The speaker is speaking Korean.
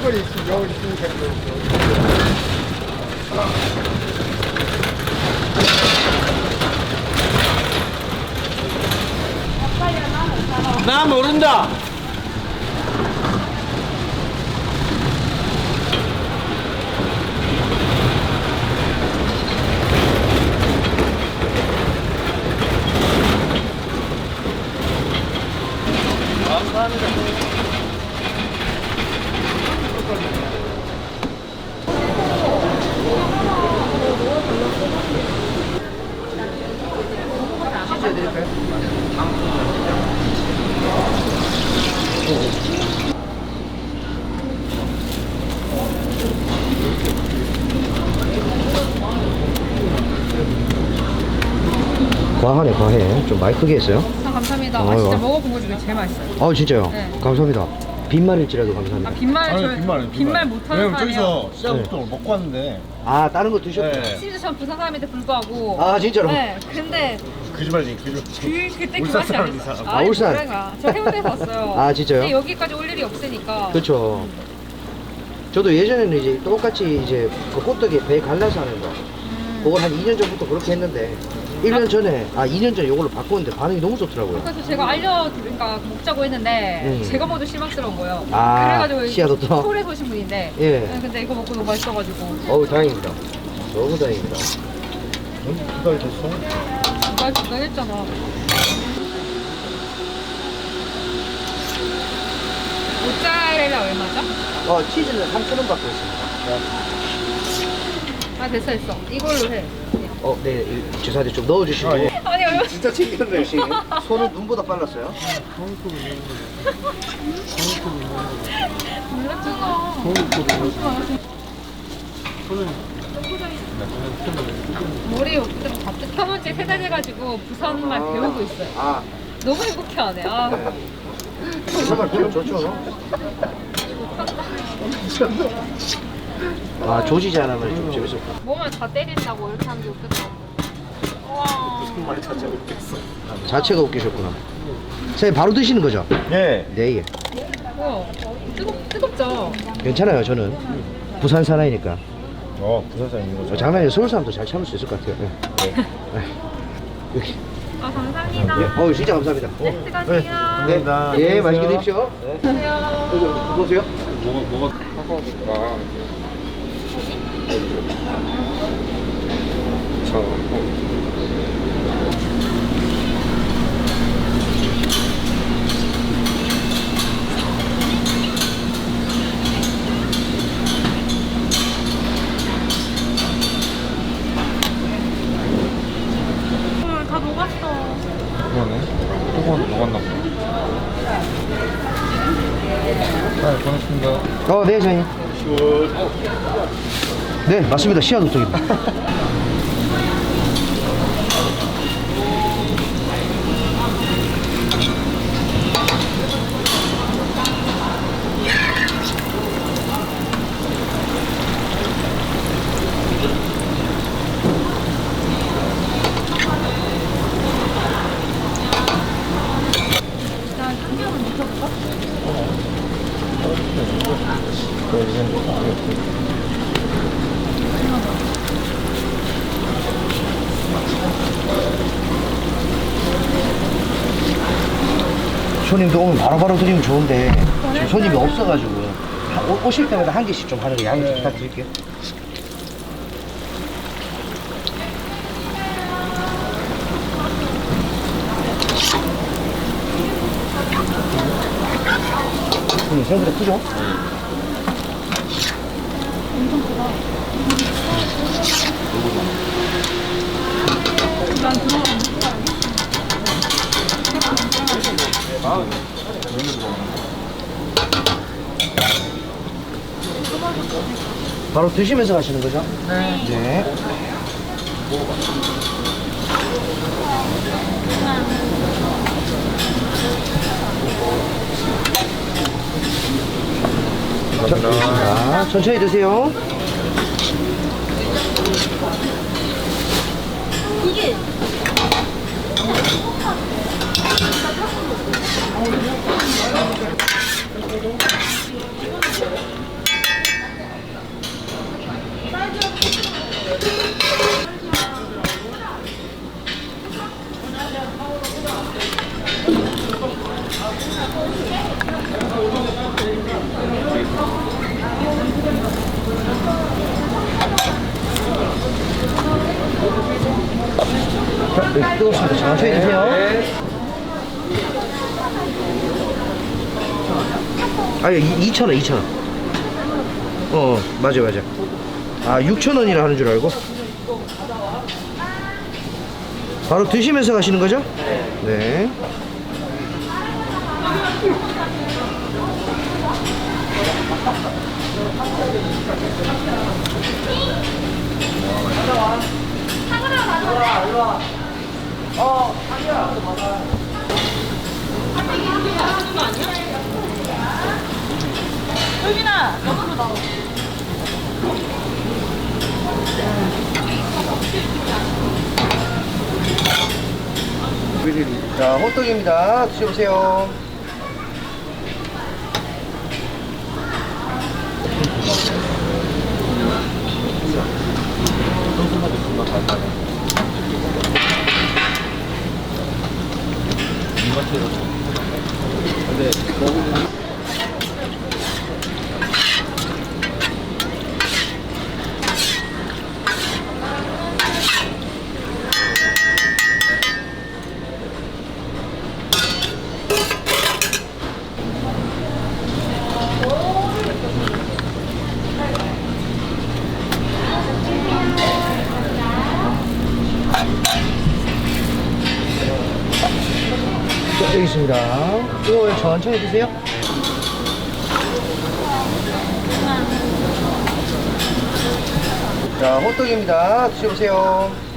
할머니 있으면 여기 있으면 되는 거예요. 나 모른다. 과하네, 과해. 좀 많이 크게 했어요. 아, 감사합니다. 아, 어이구. 진짜 먹어본 것 중에 제일 맛있어요. 아, 진짜요? 네. 감사합니다. 빈말일지라도 감사합니다. 아, 빈말 못하는 왜냐면 사람이에요. 저기서 시작부터 먹고 왔는데 아, 다른 거 드셨구나. 네. 심지어 전 부산 사람인데 불구하고. 아, 진짜로? 네. 근데 거짓말이지 그때 그 울산 맛이 사람 아니었어요. 이상. 아, 울산. 그래가. 저 해운대에서 왔어요. 아, 진짜요? 근데 여기까지 올 일이 없으니까. 그렇죠. 저도 예전에는 이제 똑같이 이제 그 호떡에 배 갈라서 하는 거. 그걸 한 2년 전부터 그렇게 했는데 1년 전에, 2년 전에 이걸로 바꿨는데 반응이 너무 좋더라고요. 그래서 제가 그러니까 먹자고 했는데 제가 먹어도 실망스러운 거예요. 아, 그래가지고 씨앗호떡? 서울에서 오신 분인데. 예. 네, 근데 이거 먹고 너무 맛있어가지고. 어우, 다행입니다. 너무 다행입니다. 두달 됐어? 맛있다 했잖아. 모짜렐라 얼마죠? 치즈는 3,000원 받고 있습니다. 아 됐어. 이걸로 해. 네, 죄송한데 좀 넣어주시고. 아, 예. 아니 얼마? 진짜 챙겼네, 역시. 손은 눈보다 빨랐어요. 몰랐잖아. 머리 그때 갑자기 켜본지 3달 돼가지고 부산말 배우고 있어요. 너무 행복해하네. 아. 정말 배우 좋죠. 조지지 않으면 좀 재밌을 것 같아요. 몸을 다 때린다고 이렇게 하는 게 웃겼다. 와. 말이 자체가 웃겼어. 자체가 웃기셨구나. 선생님, 바로 드시는 거죠? 예. 네, 예. 우와. 뜨겁죠? 괜찮아요, 저는. 부산 사나이니까. 부산 사람인 거죠? 장난이에요. 서울 사람도 잘 참을 수 있을 것 같아요. 네. 여기. 아 감사합니다. 예, 진짜 감사합니다. 네, 들어가세요. 네, 예, 맛있게 드십시오. 네. 안녕하세요. 보세요. 뭐가 하고니까 다 녹았어. 그러네. 조금 녹았나 보다. 고맙습니다. 네, 선생님. 네, 맞습니다. 씨앗호떡입니다. 손님도 오면 바로바로 드리면 좋은데 지금 손님이 없어가지고 오실 때마다 한 개씩 좀 하는 거 양해 좀 부탁드릴게요. 생각보다 크죠? 바로 드시면서 가시는 거죠? 네. 자, 천천히 드세요. 이게 네, 뜨겁습니다. 천천히 드세요. 아유, 2,000원, 2,000원. 맞아, 맞아. 아, 6,000원이라 하는 줄 알고. 바로 드시면서 가시는 거죠? 네. 자, 호떡입니다. 드셔보세요. 자, 여기 있습니다. 이거 천천히 드세요. 자, 호떡입니다. 드셔보세요.